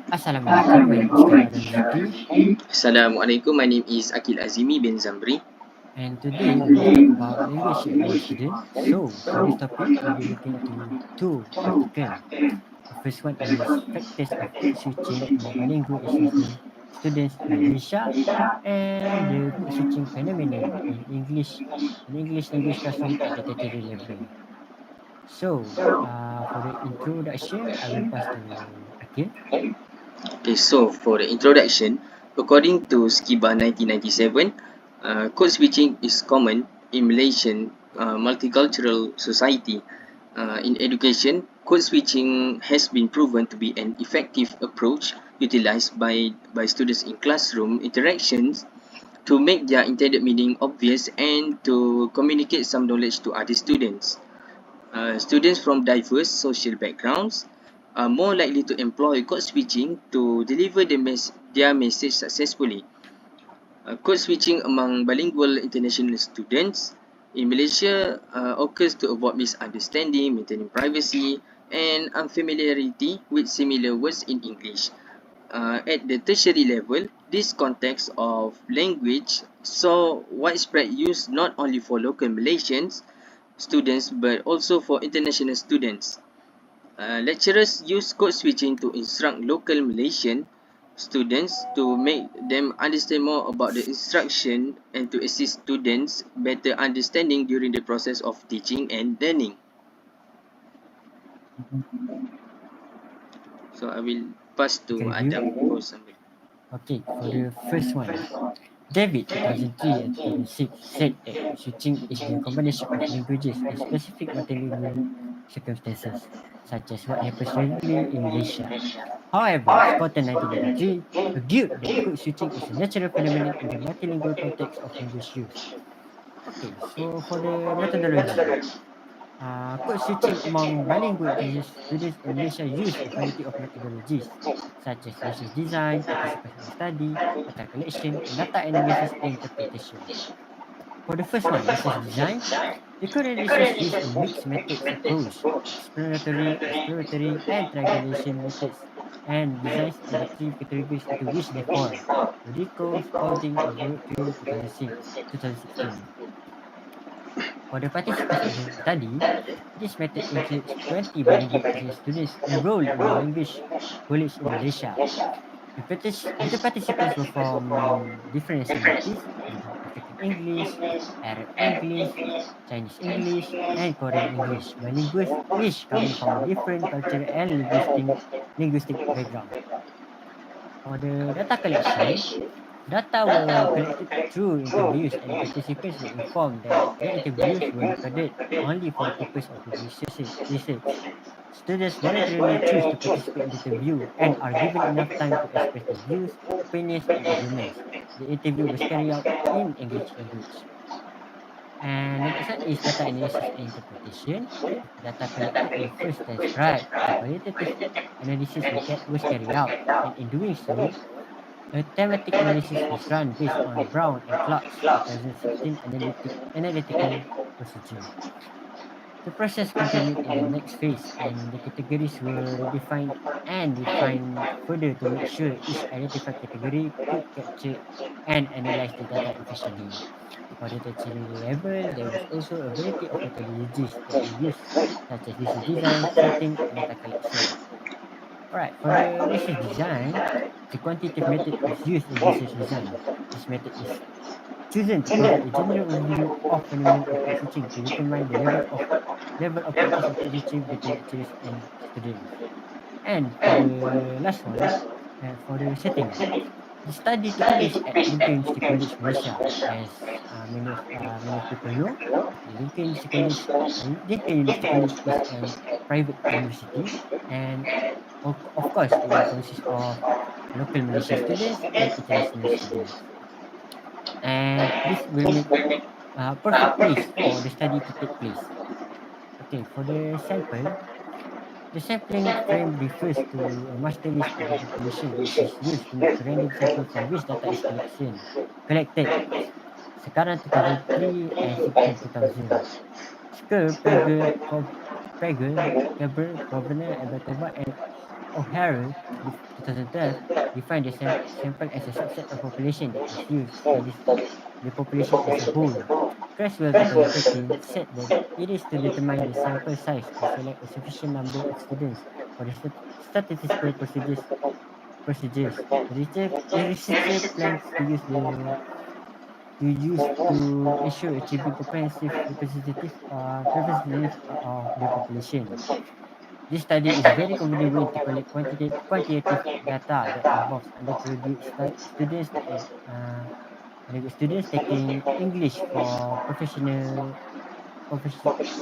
Assalamualaikum, my name is Kamaran Zikri, Assalamualaikum. My name is Akil Azimi bin Zamri. and today we will talk about language learning student. So, for this topic, we'll be looking into two articles. The first one is factors of code switching among bilingual international students in Malaysia, and the code switching phenomenon in English language classroom at the tertiary level. So, for the introduction, I will pass to Akil. Okay, so for the introduction, according to Skiba 1997, code switching is common in Malaysian multicultural society. In education, code switching has been proven to be an effective approach utilized by students in classroom interactions to make their intended meaning obvious and to communicate some knowledge to other students. Students from diverse social backgrounds are more likely to employ code switching to deliver their message successfully. Code switching among bilingual international students in Malaysia occurs to avoid misunderstanding, maintaining privacy, and unfamiliarity with similar words in English. At the tertiary level, this context of language saw widespread use not only for local Malaysians students but also for international students. Lecturers use code switching to instruct local Malaysian students to make them understand more about the instruction and to assist students better understanding during the process of teaching and learning. So I will pass Take a to review. Adam for summary. Okay, for the first one, David 2003 and 2006 said that code switching is the combination of languages in specific multilingual circumstances, such as what happens regularly in Malaysia. However, Scott in 1993 argued that code switching is a natural phenomenon in the multilingual context of language use. Okay, so for the methodology, code switching among bilingual students in Malaysia use a variety of methodologies, such as research design, participatory study, data collection, and data analysis and interpretation. For the first one, research design, the current research use a mixed methods approach, exploratory, and triangulation methods, and designs in the three categories into which they fall: logical, scouting, laboratory 2016. For the participants in the study, this method includes 20 bilingual international students enrolled in the language college in Malaysia. The participants were from different nationalities, including African English, Arab English, Chinese English, and Korean English, bilinguals, each coming from a different cultural and linguistic background. For the data collection, data were collected through interviews, and participants were informed that their interviews were recorded only for the purpose of the research. Students voluntarily choose to participate in the interview and are given enough time to express their views, opinions, and arguments. The interview was carried out in English language. And the next one is data analysis and interpretation. Data collected were first transcribed. The qualitative analysis was carried out, and in doing so, a thematic analysis was run based on Brown and Clark's 2016 analytical procedure. The process continued in the next phase, and the categories were redefined and refined further to make sure each identified category could capture and analyze the data efficiently. For the tertiary level, there was also a variety of methodologies that were used, such as research design, sorting, and data collection. Alright, for the research design, the quantitative method is used in research design. This method is chosen to provide a general overview of phenomenon of code switching to determine the level of practice of code switching between lecturers and students. And for the last one, for the setting, the study took place at Lincoln University College, Malaysia. As many of people know, Lincoln University College is a private university, and of course, it will consist of local Malaysian students and international students. And this will make a perfect place for the study to take place. Okay, for the sample, the sampling frame refers to a master list of the population which is used to make a random sample from which data is collected. Sekarang 2003 and sekarang 2000. Skur, Prager, Governor, Albertova, and O'Hare, 2012, defined the sample as a subset of population that is used to study the population as a whole. Creswell, 2013, said that it is to determine the sample size to select a sufficient number of students for the statistical procedures. The researcher plans to ensure achieving comprehensive representative of the population. This study is very convenient way to collect quantitative data that involves undergraduate students taking profession,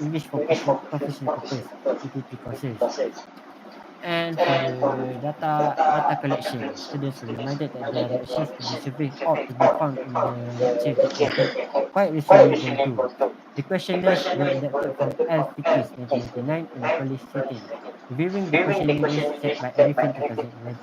English for professional purpose (PTP) courses. And for the data collection, students were reminded that their reactions to the survey ought to be found in the lecture that they had quite recently gone to. The questionnaires were adapted from L. 1999 in a college setting, reviewing the questionnaires set by Arifin 2011.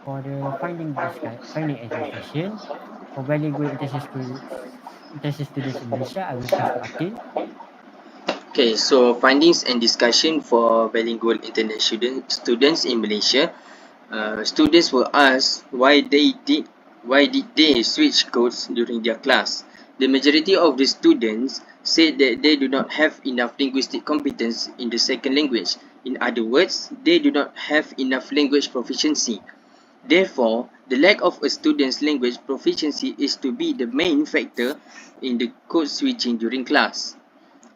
For the finding and discussion, for bilingual international students in Malaysia, I will pass to Atin. Okay, so findings and discussion for bilingual international students in Malaysia. Students were asked why did they switch codes during their class. The majority of the students said that they do not have enough linguistic competence in the second language. In other words, they do not have enough language proficiency. Therefore, the lack of a student's language proficiency is to be the main factor in the code switching during class.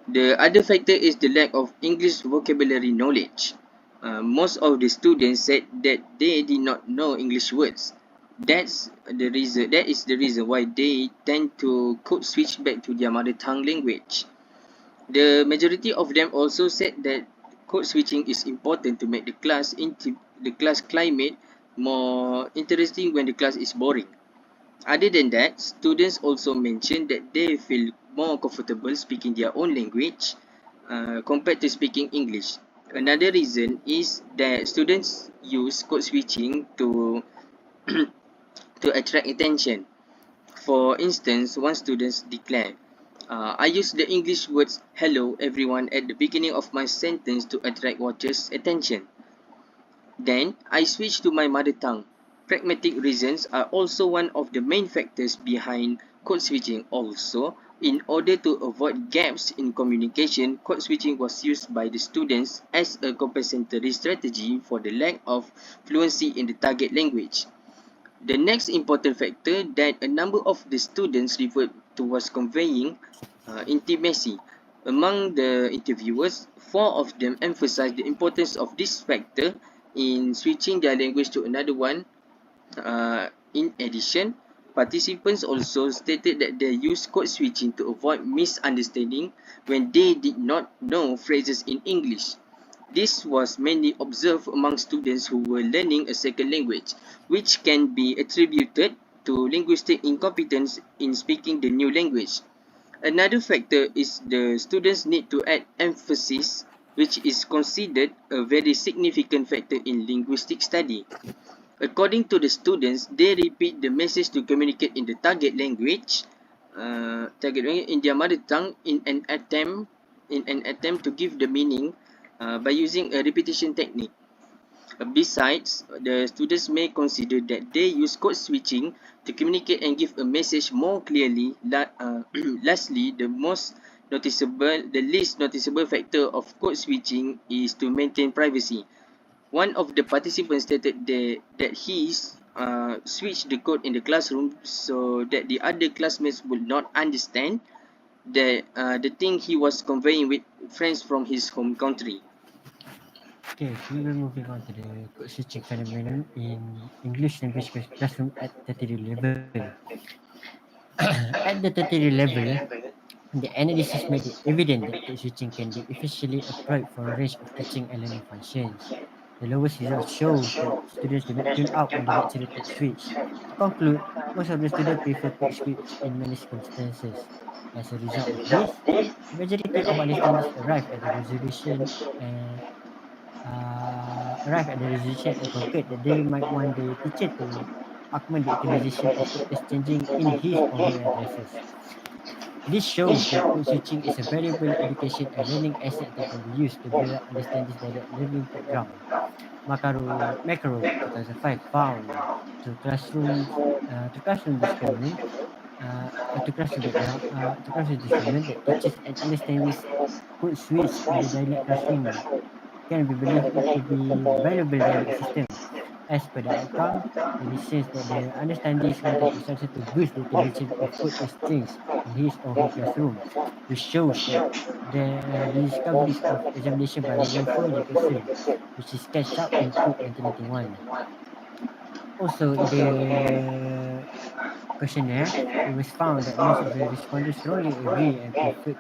The other factor is the lack of English vocabulary knowledge. Most of the students said that they did not know English words. That is the reason why they tend to code switch back to their mother tongue language. The majority of them also said that code switching is important to make the class climate more interesting when the class is boring. Other than that, students also mentioned that they feel more comfortable speaking their own language compared to speaking English. Another reason is that students use code switching to to attract attention. For instance, one student declared, I use the English words hello everyone at the beginning of my sentence to attract watchers' attention. Then, I switch to my mother tongue. Pragmatic reasons are also one of the main factors behind code switching. Also, in order to avoid gaps in communication, code switching was used by the students as a compensatory strategy for the lack of fluency in the target language. The next important factor that a number of the students referred to was conveying intimacy. Among the interviewers, four of them emphasized the importance of this factor in switching their language to another one. In addition, participants also stated that they used code switching to avoid misunderstanding when they did not know phrases in English. This was mainly observed among students who were learning a second language, which can be attributed to linguistic incompetence in speaking the new language. Another factor is the students need to add emphasis, which is considered a very significant factor in linguistic study. According to the students, they repeat the message to communicate in the target language in their mother tongue in an attempt to give the meaning by using a repetition technique. Besides, the students may consider that they use code switching to communicate and give a message more clearly. Lastly, the least noticeable factor of code switching is to maintain privacy. One of the participants stated that he switched the code in the classroom so that the other classmates would not understand the thing he was conveying with friends from his home country. Okay, we will moving on to the code switching phenomenon in English language classroom at tertiary level. At the tertiary level, the analysis made it evident that code switching can be efficiently employed for a range of teaching and learning functions. The lowest results shows that students do not tune out when the lecturer takes switch. To conclude, most of the students prefer quick switch in many circumstances. As a result of this, the majority of understandings arrive at the resolution and conclude that they might want the teacher to augment the utilization of code exchanging in his or her addresses. This shows that code switching is a valuable education and learning asset that can be used to build up understanding direct learning background. Makarov 2005 found to classroom experiment to classroom background to classroom experiment that teachers and understandees could switch in the dialect classroom can be believed to be valuable dialect system. As per the outcome, it is says that the understandees wanted to structure to boost the intelligence of code exchange in his or her classroom, which shows that the discoveries of examination by Renfrew Jacobson, which is sketched out in Cook 1991. Also, in the questionnaire, it was found that most of the respondents strongly agree and preferred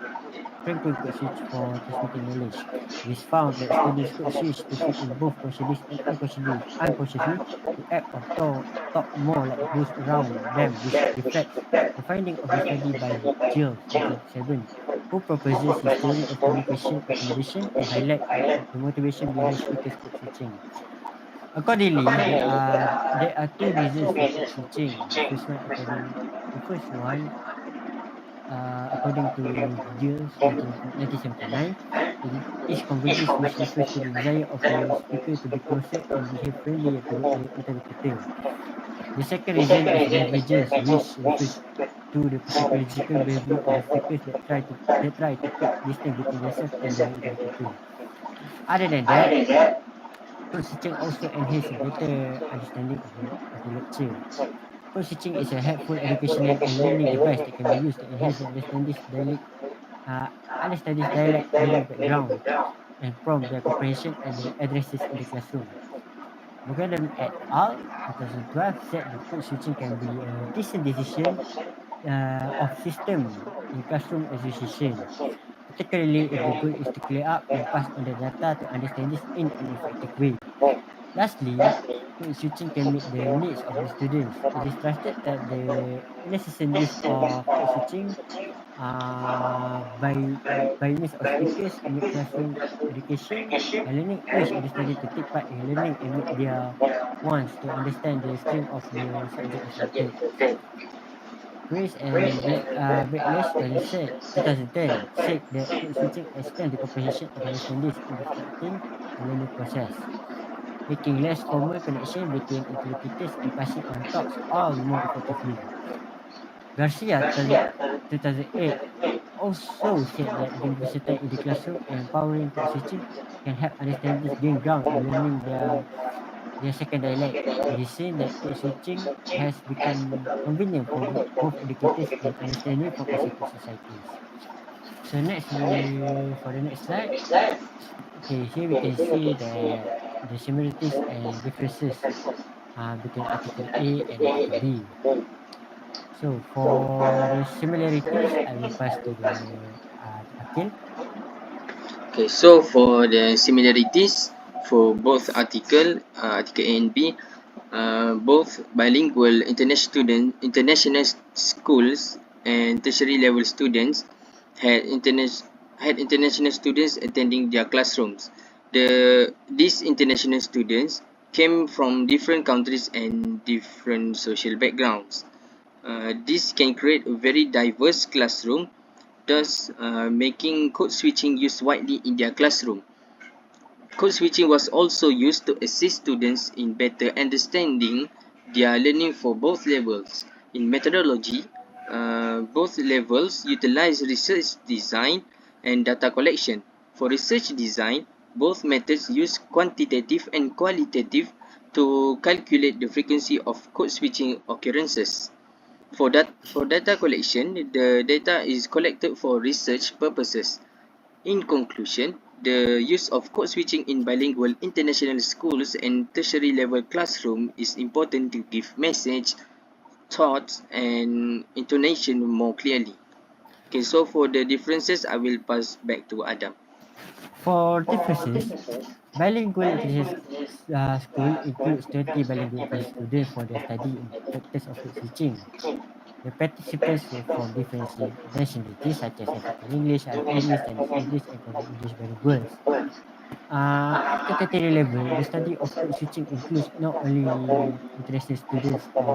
Franklin could switch for transmitting knowledge. It is found that students could switch to thinking both consciously and unconsciously to act or talk more like those around them, which reflects the finding of the study by Giles 1997, who proposes his theory of communication accommodation and highlight the motivation behind speakers code switching. Accordingly, there are two reasons for code switching. The first one according to Giles 1979, it is convergence which refers to the desire of the speaker to be closer and behave friendlier toward the interlocutor. The second reason is divergence, which refers to the psychological behavior of the speakers that try to create distance between themselves and the interlocutor. Other than that, code switching also enhances better understanding of the lecture. Code switching is a helpful educational and learning device that can be used to enhance the uh, dialect learning background and prompt their comprehension and their addresses in the classroom. Mogadam et al. 2012 said that code switching can be a decent decision of system in classroom association, particularly if the goal is to clear up and pass on the data to understand this in an effective way. Lastly, code switching can meet the needs of the students. It is trusted that the incessant use of code switching by means of speakers in make classroom education and learning urge understanding to take part in learning and make their wants to understand the stream of the subject instructed. Grace and Backlash 2010 said that code switching extends the comprehension of understandings in disrupting the learning process, making less formal connection between interlocutors and passing on thoughts all more effectively. Garcia 2008 also said that diversity in the classroom and empowering code switching can help understanders gain ground in learning their second dialect. It is seen that code switching has become convenient for both educators and understanding purposes to societies. So for the next slide, okay, here we can see that the similarities and differences between article A and article B. So for the similarities, I will pass to Akil. Okay, so for the similarities for both article A and B, both bilingual international schools and tertiary level students had international students attending their classrooms. These international students came from different countries and different social backgrounds. This can create a very diverse classroom, thus making code switching used widely in their classroom. Code switching was also used to assist students in better understanding their learning for both levels. In methodology, both levels utilize research design and data collection. For research design, both methods use quantitative and qualitative to calculate the frequency of code switching occurrences. For data collection, the data is collected for research purposes. In conclusion, the use of code switching in bilingual international schools and tertiary level classroom is important to give message, thoughts, and intonation more clearly. Okay, so for the differences, I will pass back to Adam. For differences, bilingual international school includes 20 bilingual international students for their study in practice of code switching. The participants were from different nationalities such as African English, Arab English, Chinese English, and Korean English bilinguals. At the tertiary level, the study of code switching includes not only international students but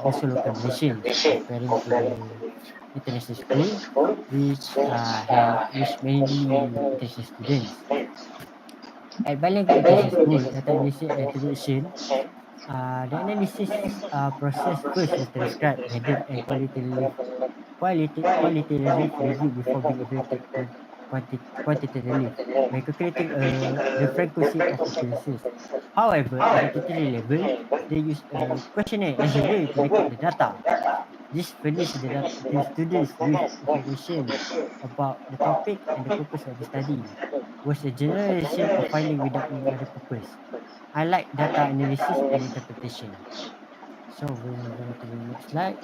also local Malaysians, referring to the international school, which mainly international students. At bilingual international school, data analysis and introduction, the analysis process first is described, gathered, and qualitative review before being evaluated quantitatively by calculating the frequency of occurrences. However, at the tertiary level, they use a questionnaire as a way to record the data. This furnishes the students with information about the topic and the purpose of the study, was a generalization of finding without any other purpose. I like data analysis and interpretation. So we'll move on to the next slide.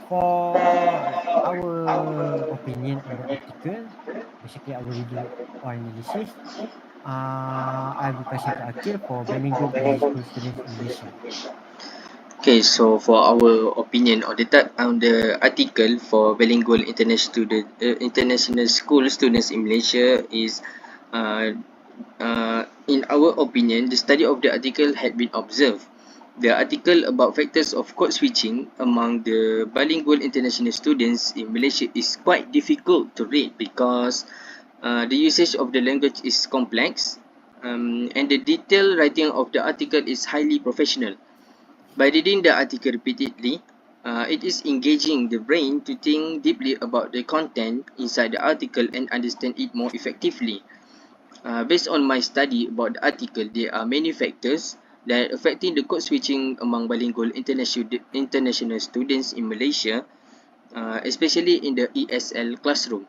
For our opinion on the article, basically our review or analysis, I will pass it to Akil for bilingual international school students in Malaysia. Okay, so for our opinion on the article for bilingual international school students in Malaysia is, uh, in our opinion, the study of the article had been observed. The article about factors of code switching among the bilingual international students in Malaysia is quite difficult to read because the usage of the language is complex, and the detailed writing of the article is highly professional. By reading the article repeatedly, it is engaging the brain to think deeply about the content inside the article and understand it more effectively. Based on my study about the article, there are many factors that affecting the code switching among bilingual international students in Malaysia, especially in the ESL classroom.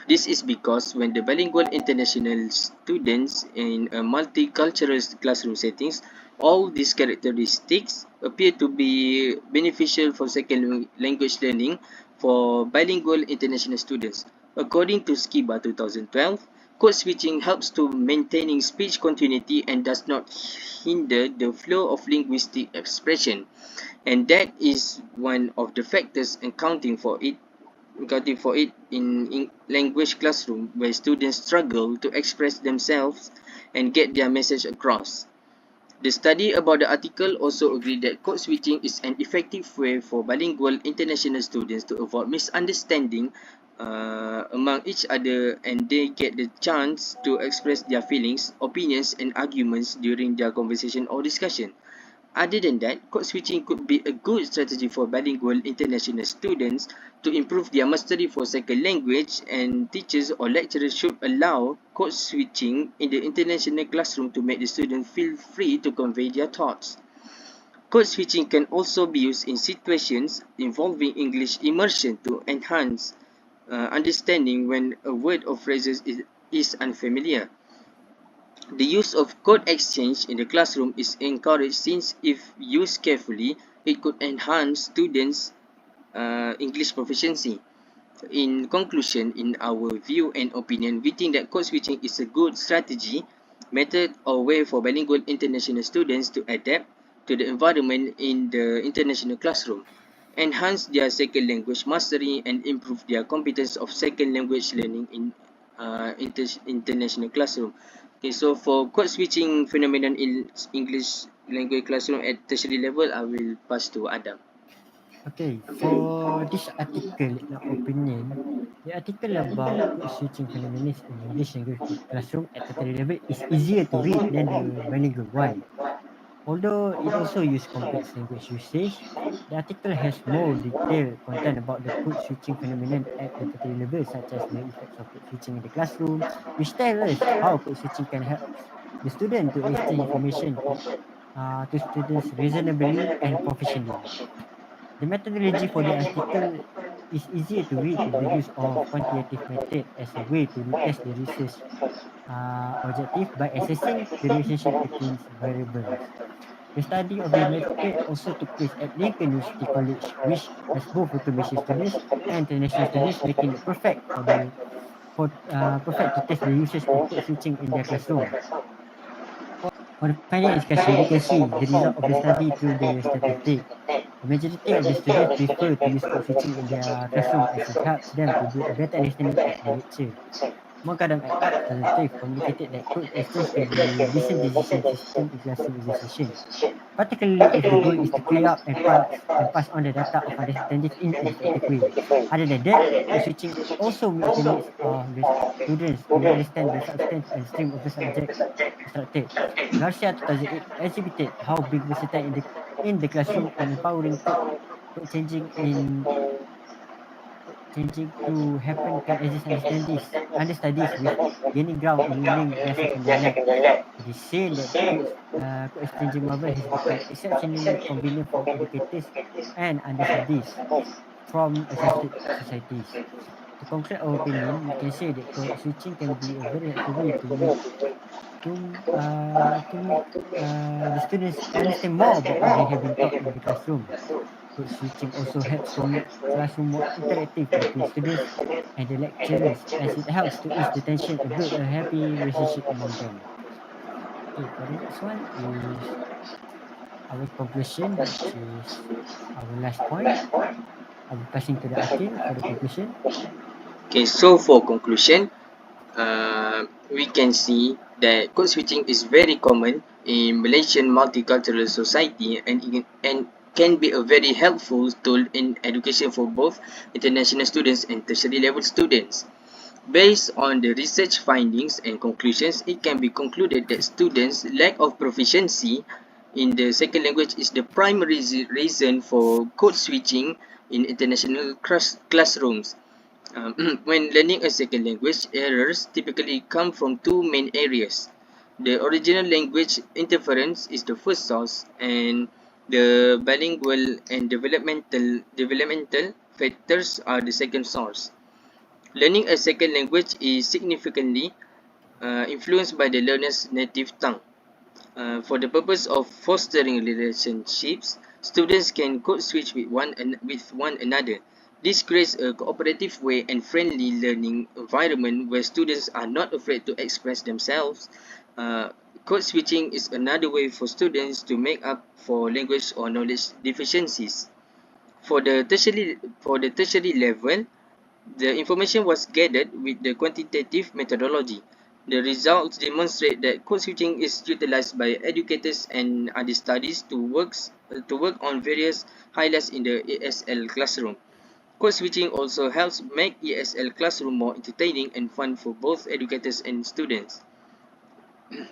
This is because when the bilingual international students in a multicultural classroom settings, all these characteristics appear to be beneficial for second language learning for bilingual international students. According to Skiba 2012, code switching helps to maintaining speech continuity and does not hinder the flow of linguistic expression. And that is one of the factors accounting for it in language classroom where students struggle to express themselves and get their message across. The study about the article also agreed that code switching is an effective way for bilingual international students to avoid misunderstanding among each other, and they get the chance to express their feelings, opinions, and arguments during their conversation or discussion. Other than that, code switching could be a good strategy for bilingual international students to improve their mastery for second language, and teachers or lecturers should allow code switching in the international classroom to make the students feel free to convey their thoughts. Code switching can also be used in situations involving English immersion to enhance understanding when a word or phrases is unfamiliar. The use of code exchange in the classroom is encouraged since if used carefully, it could enhance students' English proficiency. In conclusion, in our view and opinion, we think that code switching is a good strategy, method or way for bilingual international students to adapt to the environment in the international classroom, enhance their second language mastery, and improve their competence of second language learning in international classroom. Okay, so for code switching phenomenon in English language classroom at tertiary level, I will pass to Adam. Okay, for this article, in our opinion, the article about code switching phenomena in English language classroom at tertiary level is easier to read than the bilingual one. Although it also uses complex language usage, the article has more detailed content about the code switching phenomenon at the tertiary level, such as the effects of code switching in the classroom, which tell us how code switching can help the student to exchange information to students reasonably and professionally. The methodology for the article is easier to read with the use of quantitative method as a way to test the research objective by assessing the relationship between variables. The study of the method also took place at Lincoln University College, which has both local Malaysian students and international students, making it perfect to test the usage of code switching in their classroom. For the finding and discussion, we can see the result of the study through the statistic. The majority of the students prefer to use code switching in their classroom as it helps them to do a better understanding of the lecture. Moghaddam et al. 2003 communicated that code exchange can be decent decision system in classroom exercise, particularly if the goal is to clear up and pass on the data of understanding in an effective way. Other than that, code switching also meets the needs of the students to understand the substance and stream of the subject instructed. Garcia 2008 exhibited how being versatile in the classroom and empowering code changing to happen can exist understudies with gaining ground in learning their secondary life. It is seen that co-exchanging marble has become exceptionally convenient for educators and understudies from exhausted societies. To conclude our opinion, we can say that code switching can be a very helpful way to make the students understand more about what they have been taught in the classroom. Code switching also helps to make classroom more interactive between students and the lecturers, as it helps to ease the tension and build a happy relationship among them. Okay, for the next one is our conclusion, which is our last point. I'll be passing to the Akil for the conclusion. Okay, so for conclusion, we can see that code switching is very common in Malaysian multicultural society and can be a very helpful tool in education for both international students and tertiary level students. Based on the research findings and conclusions, it can be concluded that students' lack of proficiency in the second language is the primary reason for code switching in international classrooms. When learning a second language, errors typically come from two main areas. The original language interference is the first source, and the bilingual and developmental factors are the second source. Learning a second language is significantly influenced by the learner's native tongue. For the purpose of fostering relationships, students can code switch with one another. This creates a cooperative way and friendly learning environment where students are not afraid to express themselves. Uh, Code switching is another way for students to make up for language or knowledge deficiencies. For the tertiary level, the information was gathered with the quantitative methodology. The results demonstrate that code switching is utilized by educators and other studies to work on various highlights in the ESL classroom. Code switching also helps make ESL classroom more entertaining and fun for both educators and students.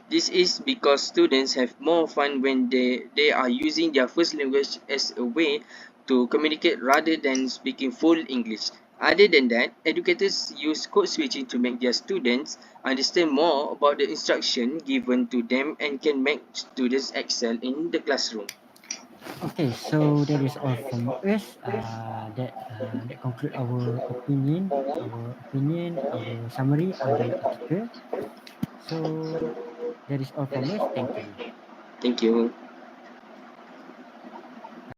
This is because students have more fun when they are using their first language as a way to communicate rather than speaking full English. Other than that, educators use code switching to make their students understand more about the instruction given to them and can make students excel in the classroom. Okay, so that is all from us. That conclude our summary on the article. So that is all from us. Thank you. Thank you.